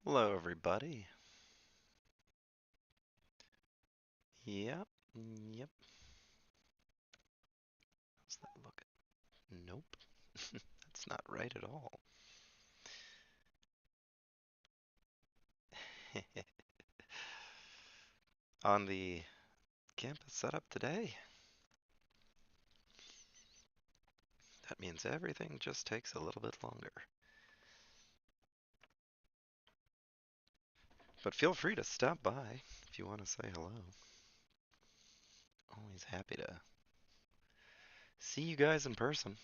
Hello, everybody. Yep, yep. How's that look? Nope, that's not right at all. On the campus setup today, that means everything just takes a little bit longer. But feel free to stop by if you want to say hello. Always happy to see you guys in person.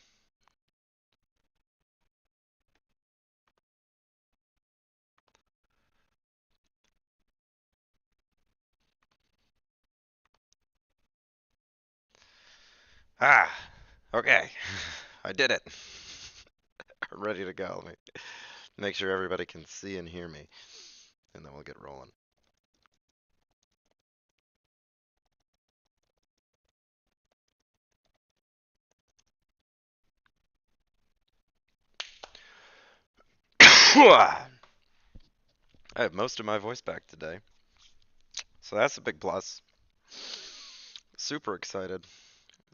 Ah, okay. I did it. I'm ready to go. Let me make sure everybody can see and hear me, and then we'll get rolling. I have most of my voice back today, so that's a big plus. Super excited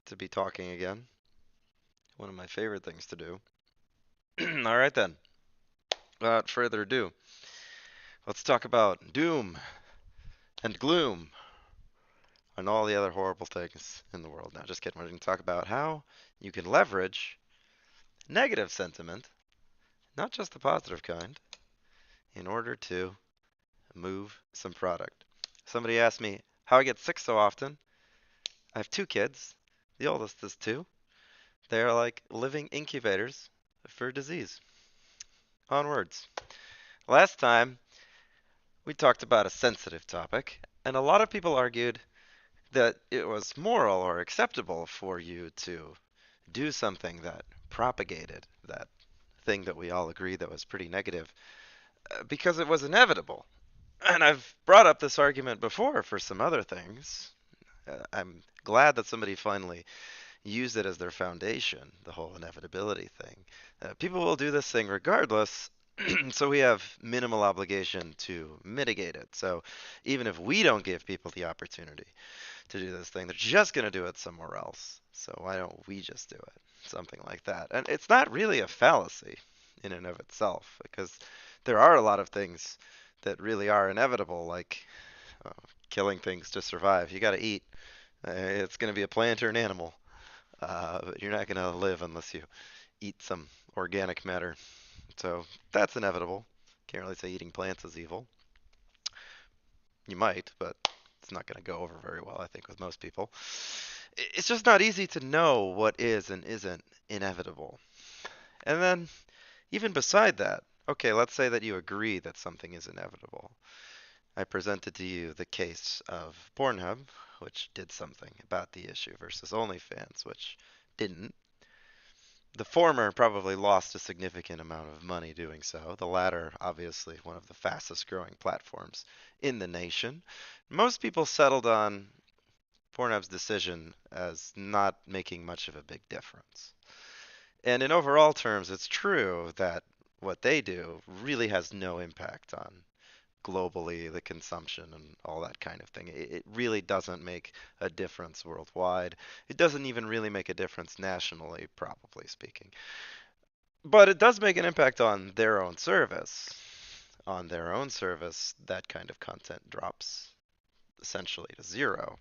to be talking again. One of my favorite things to do. All right then. Without further ado, let's talk about doom and gloom and all the other horrible things in the world. Now, just kidding. We're going to talk about how you can leverage negative sentiment, not just the positive kind, in order to move some product. Somebody asked me how I get sick so often. I have two kids. The oldest is two. They are like living incubators for disease. Onwards. Last time, we talked about a sensitive topic, and a lot of people argued that it was moral or acceptable for you to do something that propagated that thing that we all agreed that was pretty negative because it was inevitable. And I've brought up this argument before for some other things. I'm glad that somebody finally used it as their foundation, the whole inevitability thing. People will do this thing regardless, so we have minimal obligation to mitigate it. So even if we don't give people the opportunity to do this thing, they're just going to do it somewhere else. So why don't we just do it? Something like that. And it's not really a fallacy in and of itself, because there are a lot of things that really are inevitable, like uh, killing things to survive. You got to eat. It's going to be a plant or an animal. But you're not going to live unless you eat some organic matter. So that's inevitable. Can't really say eating plants is evil. You might, but it's not going to go over very well, I think, with most people. It's just not easy to know what is and isn't inevitable. And then, even beside that, okay, let's say that you agree that something is inevitable. I presented to you the case of Pornhub, which did something about the issue, versus OnlyFans, which didn't. The former probably lost a significant amount of money doing so. The latter, obviously, one of the fastest growing platforms in the nation. Most people settled on Pornhub's decision as not making much of a big difference. And in overall terms, it's true that what they do really has no impact on globally the consumption and all that kind of thing. It really doesn't make a difference worldwide. It doesn't even really make a difference nationally, probably speaking. But it does make an impact on their own service. On their own service, that kind of content drops essentially to zero.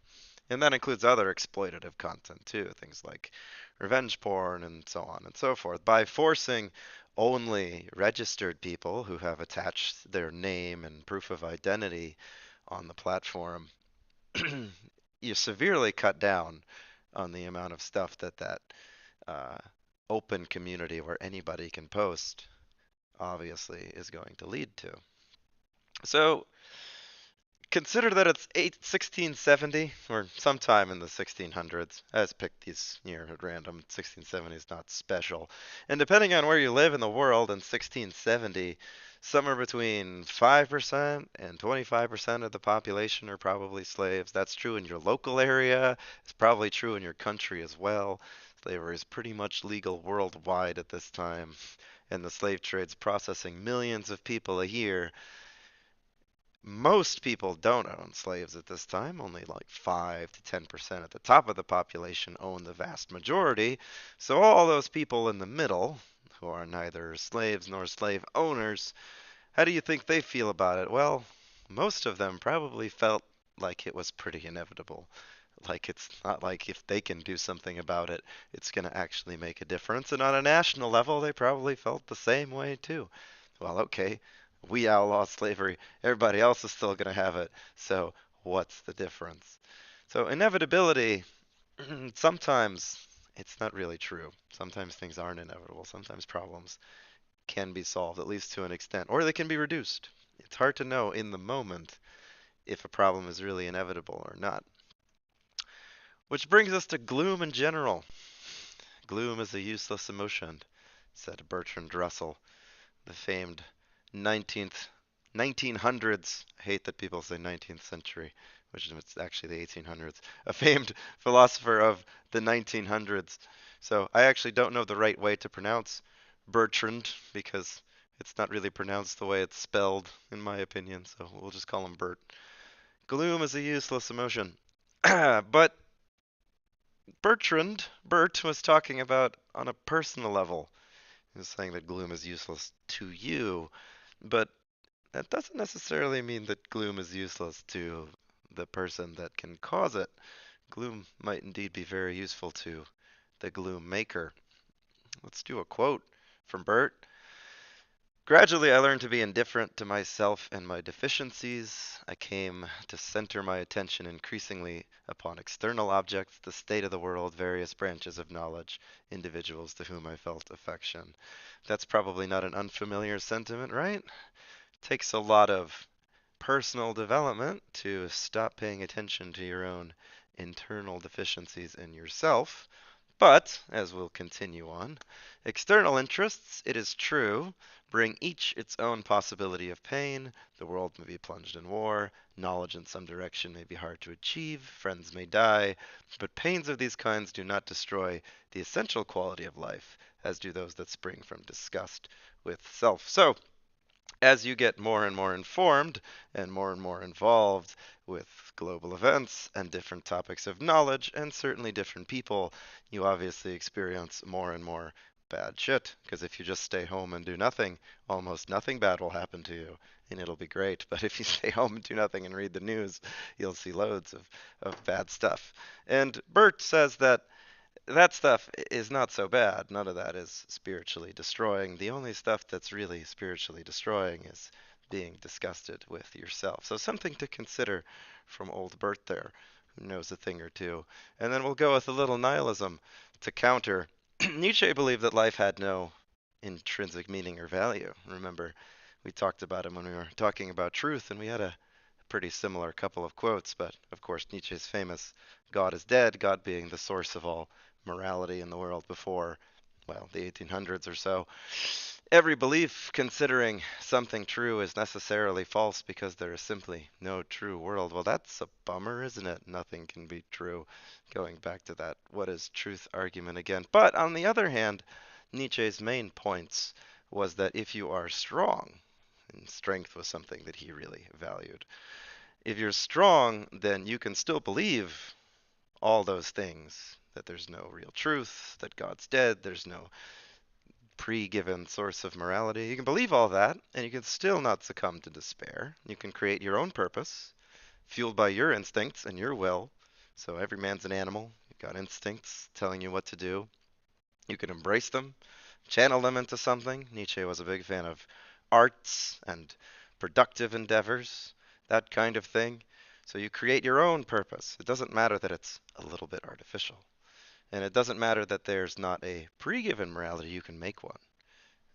And that includes other exploitative content too, things like revenge porn and so on and so forth. By forcing only registered people who have attached their name and proof of identity on the platform, you severely cut down on the amount of stuff that uh, open community where anybody can post obviously is going to lead to. So consider that it's 1670 or sometime in the 1600s. I just picked these year at random. 1670 is not special. And depending on where you live in the world in 1670, somewhere between 5% and 25% of the population are probably slaves. That's true in your local area. It's probably true in your country as well. Slavery is pretty much legal worldwide at this time, and the slave trade's processing millions of people a year. Most people don't own slaves at this time. Only like 5 to 10% at the top of the population own the vast majority. So all those people in the middle, who are neither slaves nor slave owners, how do you think they feel about it? Well, most of them probably felt like it was pretty inevitable. Like it's not like if they can do something about it, it's going to actually make a difference. And on a national level, they probably felt the same way too. Well, okay, we outlaw slavery. Everybody else is still going to have it. So what's the difference? So inevitability, sometimes it's not really true. Sometimes things aren't inevitable. Sometimes problems can be solved, at least to an extent, or they can be reduced. It's hard to know in the moment if a problem is really inevitable or not. Which brings us to gloom in general. Gloom is a useless emotion, said Bertrand Russell, the famed 19th 1900s. I hate that people say 19th century, which is actually the 1800s. A famed philosopher of the 1900s. So I actually don't know the right way to pronounce Bertrand because it's not really pronounced the way it's spelled, in my opinion. So we'll just call him Bert. Gloom is a useless emotion. But Bert was talking about on a personal level. He was saying that gloom is useless to you, but that doesn't necessarily mean that gloom is useless to the person that can cause it. Gloom might indeed be very useful to the gloom maker. Let's do a quote from Bert. Gradually, I learned to be indifferent to myself and my deficiencies. I came to center my attention increasingly upon external objects, the state of the world, various branches of knowledge, individuals to whom I felt affection. That's probably not an unfamiliar sentiment, right? Takes a lot of personal development to stop paying attention to your own internal deficiencies in yourself. But, as we'll continue on, external interests, it is true, bring each its own possibility of pain. The world may be plunged in war, knowledge in some direction may be hard to achieve, friends may die, but pains of these kinds do not destroy the essential quality of life, as do those that spring from disgust with self. So, as you get more and more informed and more involved with global events and different topics of knowledge and certainly different people, you obviously experience more and more bad shit. Because if you just stay home and do nothing, almost nothing bad will happen to you. And it'll be great. But if you stay home and do nothing and read the news, you'll see loads of bad stuff. And Bert says that that stuff is not so bad. None of that is spiritually destroying. The only stuff that's really spiritually destroying is being disgusted with yourself. So something to consider from old Bert there, who knows a thing or two. And then we'll go with a little nihilism to counter. Nietzsche believed that life had no intrinsic meaning or value. Remember, we talked about him when we were talking about truth, and we had a pretty similar couple of quotes, but of course Nietzsche's famous God is dead, God being the source of all morality in the world before, well, the 1800s or so. Every belief considering something true is necessarily false because there is simply no true world. Well, that's a bummer, isn't it? Nothing can be true. Going back to that what is truth argument again. But on the other hand, Nietzsche's main points was that if you are strong, and strength was something that he really valued, if you're strong, then you can still believe all those things, that there's no real truth, that God's dead, there's no pre-given source of morality. You can believe all that, and you can still not succumb to despair. You can create your own purpose, fueled by your instincts and your will. So every man's an animal. You've got instincts telling you what to do. You can embrace them, channel them into something. Nietzsche was a big fan of arts and productive endeavors, that kind of thing. So you create your own purpose. It doesn't matter that it's a little bit artificial. And it doesn't matter that there's not a pre-given morality. You can make one,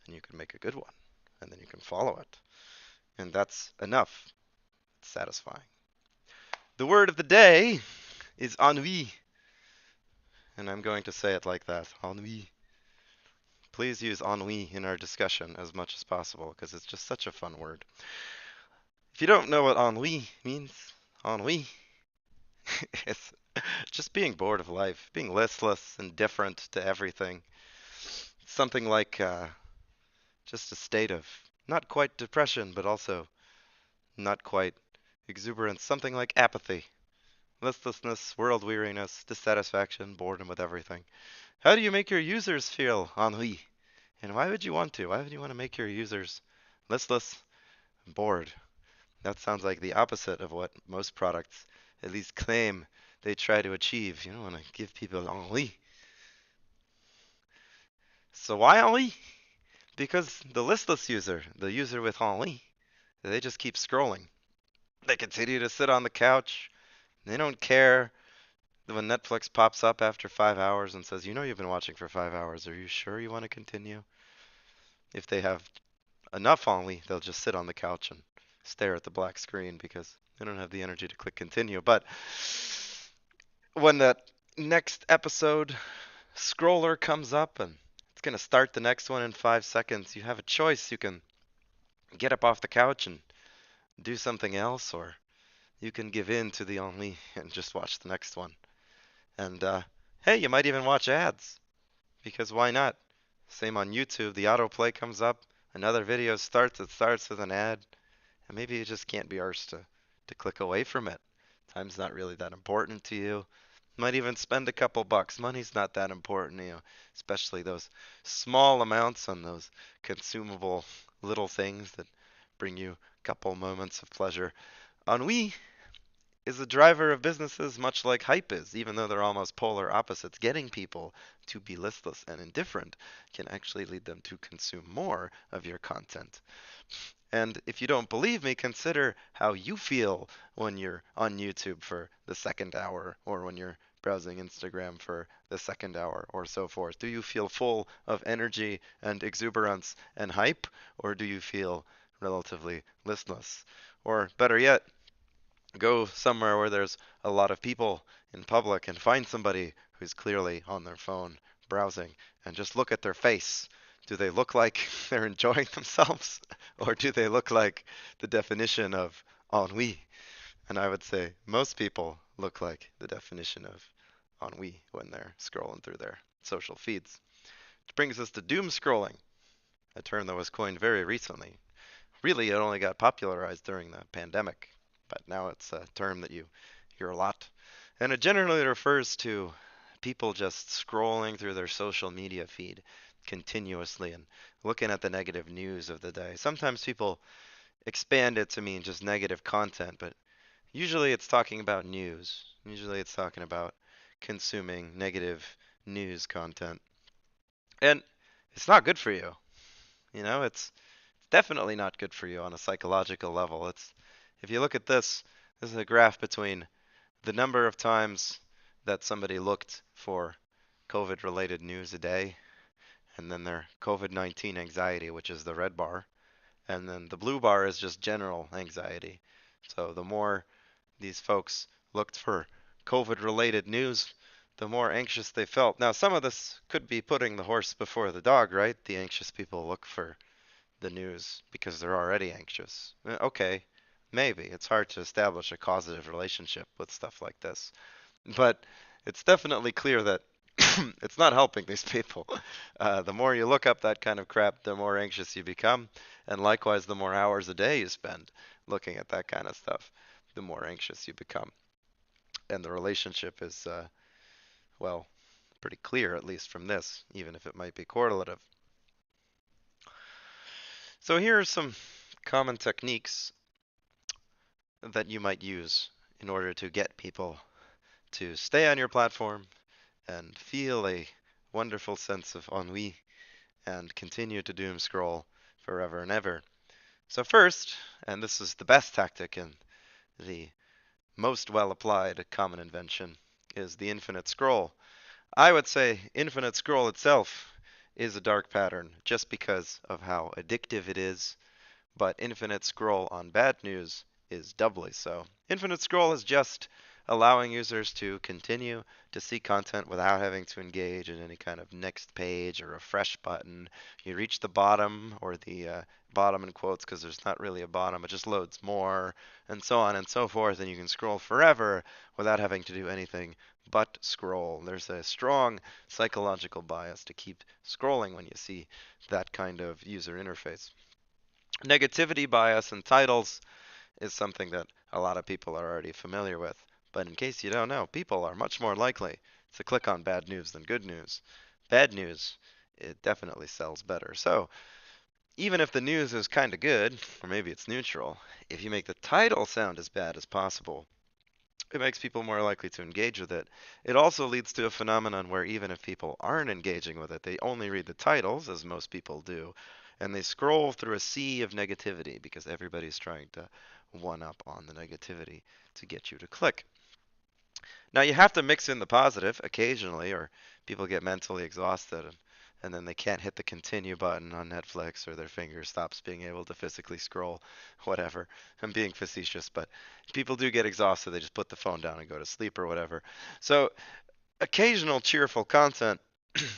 and you can make a good one, and then you can follow it. And that's enough. It's satisfying. The word of the day is ennui, and I'm going to say it like that. Ennui. Please use ennui in our discussion as much as possible because it's just such a fun word. If you don't know what ennui means, ennui is just being bored of life, being listless, indifferent to everything. Something like just a state of not quite depression, but also Not quite exuberance, something like apathy, listlessness, world weariness, dissatisfaction, boredom with everything. How do you make your users feel, ennui? And why would you want to? Why would you want to make your users listless and bored? That sounds like the opposite of what most products at least claim they try to achieve. You don't want to give people ennui. So why ennui? Because the listless user, the user with ennui, they just keep scrolling. They continue to sit on the couch. They don't care when Netflix pops up after 5 hours and says, "You know you've been watching for 5 hours. Are you sure you want to continue?" If they have enough ennui, they'll just sit on the couch and stare at the black screen because they don't have the energy to click continue. But when that next episode scroller comes up and it's going to start the next one in 5 seconds, you have a choice. You can get up off the couch and do something else, or you can give in to the ennui and just watch the next one. And hey, you might even watch ads because why not? Same on YouTube, the autoplay comes up, another video starts, it starts with an ad, and maybe you just can't be arsed to click away from it. Time's not really that important to you. Might even spend a couple bucks. Money's not that important, especially those small amounts on those consumable little things that bring you a couple moments of pleasure. Ennui is a driver of businesses much like hype is, even though they're almost polar opposites. Getting people to be listless and indifferent can actually lead them to consume more of your content. And if you don't believe me, consider how you feel when you're on YouTube for the second hour or when you're browsing Instagram for the second hour or so forth. Do you feel full of energy and exuberance and hype, or do you feel relatively listless? Or better yet, go somewhere where there's a lot of people in public and find somebody who's clearly on their phone browsing and just look at their face. Do they look like they're enjoying themselves or do they look like the definition of ennui? And I would say most people look like the definition of ennui when they're scrolling through their social feeds. Which brings us to doom scrolling, a term that was coined very recently. Really, it only got popularized during the pandemic, but now it's a term that you hear a lot. And it generally refers to people just scrolling through their social media feed continuously and looking at the negative news of the day. Sometimes people expand it to mean just negative content, but usually it's talking about news. Usually it's talking about consuming negative news content. And it's not good for you. It's definitely not good for you on a psychological level. It's if you look at this is a graph between the number of times that somebody looked for COVID related news a day and then their COVID-19 anxiety, which is the red bar, and then the blue bar is just general anxiety. So the more these folks looked for COVID related news, the more anxious they felt. Now, some of this could be putting the horse before the dog, right? The anxious people look for the news because they're already anxious. Okay, maybe. It's hard to establish a causative relationship with stuff like this. But it's definitely clear that it's not helping these people. The more you look up that kind of crap, the more anxious you become. And likewise, the more hours a day you spend looking at that kind of stuff, the more anxious you become. And the relationship is, well, pretty clear, at least from this, even if it might be correlative. So here are some common techniques that you might use in order to get people to stay on your platform and feel a wonderful sense of ennui and continue to doom scroll forever and ever. So, first, and this is the best tactic and the most well applied common invention, is the infinite scroll. I would say infinite scroll itself is a dark pattern just because of how addictive it is, but infinite scroll on bad news is doubly so. Infinite scroll is just allowing users to continue to see content without having to engage in any kind of next page or refresh button. You reach the bottom or the bottom in quotes because there's not really a bottom, it just loads more, and so on and so forth, and you can scroll forever without having to do anything but scroll. There's a strong psychological bias to keep scrolling when you see that kind of user interface. Negativity bias in titles is something that a lot of people are already familiar with. But in case you don't know, people are much more likely to click on bad news than good news. Bad news, it definitely sells better. So, even if the news is kind of good, or maybe it's neutral, if you make the title sound as bad as possible, it makes people more likely to engage with it. It also leads to a phenomenon where even if people aren't engaging with it, they only read the titles, as most people do, and they scroll through a sea of negativity because everybody's trying to one up on the negativity to get you to click. Now you have to mix in the positive occasionally, or people get mentally exhausted and then they can't hit the continue button on Netflix or their finger stops being able to physically scroll, whatever. I'm being facetious, but people do get exhausted. They just put the phone down and go to sleep or whatever. So occasional cheerful content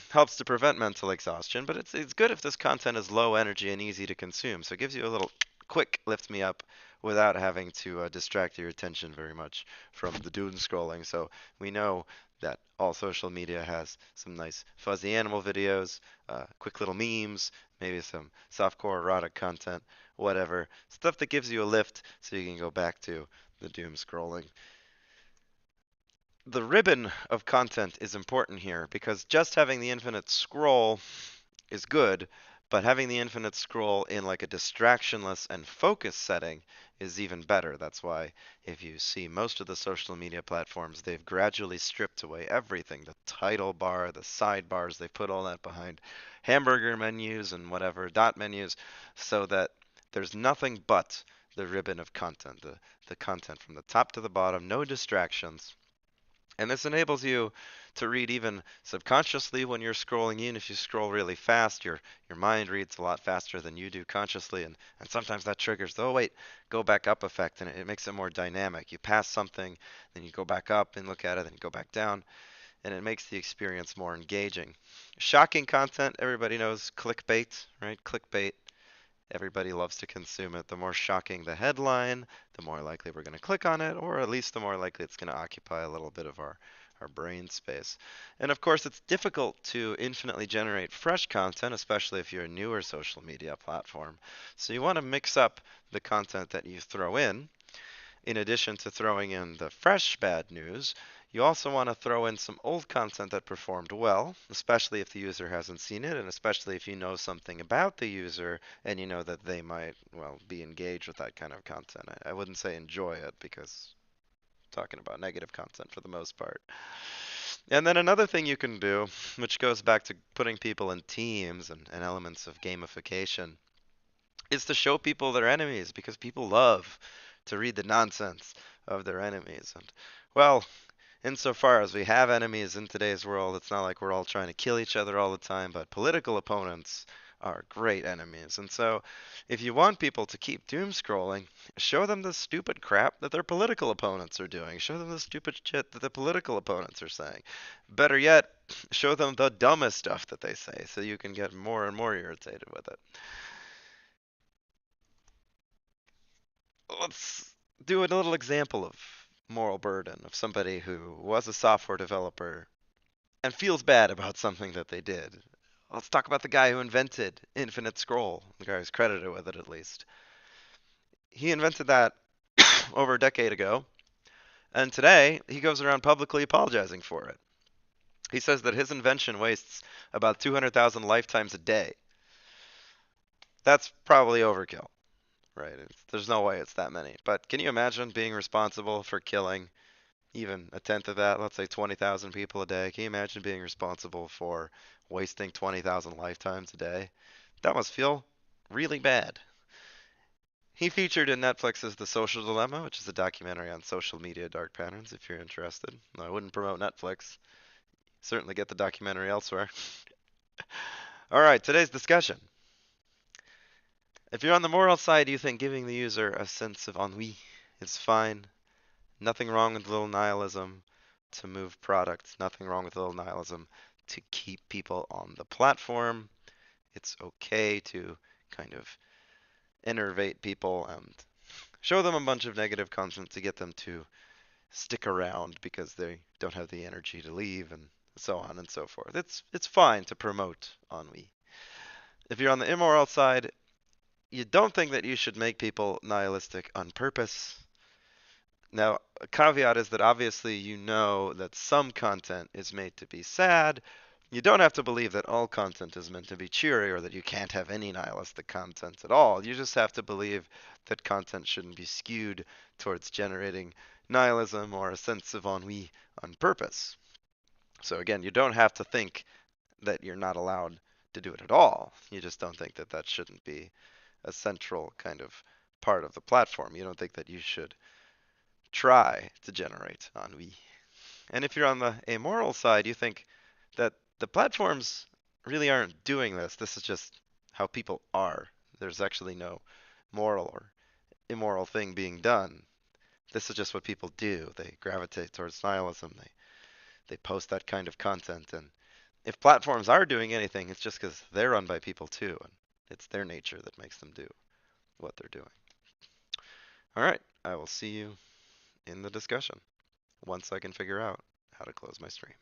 helps to prevent mental exhaustion, but it's good if this content is low energy and easy to consume. So it gives you a little quick lift me up without having to distract your attention very much from the doom scrolling. So we know that all social media has some nice fuzzy animal videos, quick little memes, maybe some softcore erotic content, whatever. Stuff that gives you a lift so you can go back to the doom scrolling. The ribbon of content is important here because just having the infinite scroll is good, but having the infinite scroll in like a distractionless and focus setting is even better. That's why if you see most of the social media platforms, they've gradually stripped away everything, the title bar, the sidebars, they put all that behind hamburger menus and whatever, dot menus, so that there's nothing but the ribbon of content, the content from the top to the bottom, no distractions. And this enables you to read even subconsciously when you're scrolling in. If you scroll really fast, your mind reads a lot faster than you do consciously, and sometimes that triggers the, oh wait, go back up effect, and it makes it more dynamic. You pass something, then you go back up and look at it, then you go back down, and it makes the experience more engaging. Shocking content, everybody knows clickbait, right? Clickbait, everybody loves to consume it. The more shocking the headline, the more likely we're going to click on it, or at least the more likely it's going to occupy a little bit of our brain space. And of course, it's difficult to infinitely generate fresh content, especially if you're a newer social media platform. So you want to mix up the content that you throw in addition to throwing in the fresh bad news, you also want to throw in some old content that performed well, especially if the user hasn't seen it, and especially if you know something about the user and you know that they might, well, be engaged with that kind of content. I wouldn't say enjoy it because I'm talking about negative content for the most part. And then another thing you can do, which goes back to putting people in teams and elements of gamification, is to show people their enemies because people love to read the nonsense of their enemies. And, well, insofar as we have enemies in today's world, it's not like we're all trying to kill each other all the time, but political opponents are great enemies. And so, if you want people to keep doom scrolling, show them the stupid crap that their political opponents are doing. Show them the stupid shit that the political opponents are saying. Better yet, show them the dumbest stuff that they say so you can get more and more irritated with it. Let's do a little example of moral burden of somebody who was a software developer and feels bad about something that they did. Let's talk about the guy who invented Infinite Scroll, the guy who's credited with it at least. He invented that over a decade ago, and today he goes around publicly apologizing for it. He says that his invention wastes about 200,000 lifetimes a day. That's probably overkill, right? There's no way it's that many. But can you imagine being responsible for killing even a tenth of that, let's say 20,000 people a day? Can you imagine being responsible for wasting 20,000 lifetimes a day? That must feel really bad. He featured in Netflix's The Social Dilemma, which is a documentary on social media dark patterns if you're interested. No, I wouldn't promote Netflix. Certainly get the documentary elsewhere. All right, today's discussion. If you're on the moral side, you think giving the user a sense of ennui is fine. Nothing wrong with a little nihilism to move products. Nothing wrong with a little nihilism to keep people on the platform. It's okay to kind of enervate people and show them a bunch of negative content to get them to stick around because they don't have the energy to leave and so on and so forth. It's fine to promote ennui. If you're on the immoral side, you don't think that you should make people nihilistic on purpose. Now, a caveat is that obviously you know that some content is made to be sad. You don't have to believe that all content is meant to be cheery or that you can't have any nihilistic content at all. You just have to believe that content shouldn't be skewed towards generating nihilism or a sense of ennui on purpose. So again, you don't have to think that you're not allowed to do it at all. You just don't think that that shouldn't be a central kind of part of the platform. You don't think that you should try to generate ennui. And if you're on the amoral side, you think that the platforms really aren't doing this. This is just how people are. There's actually no moral or immoral thing being done. This is just what people do. They gravitate towards nihilism. They post that kind of content. And if platforms are doing anything, it's just because they're run by people too. And it's their nature that makes them do what they're doing. All right. I will see you in the discussion once I can figure out how to close my stream.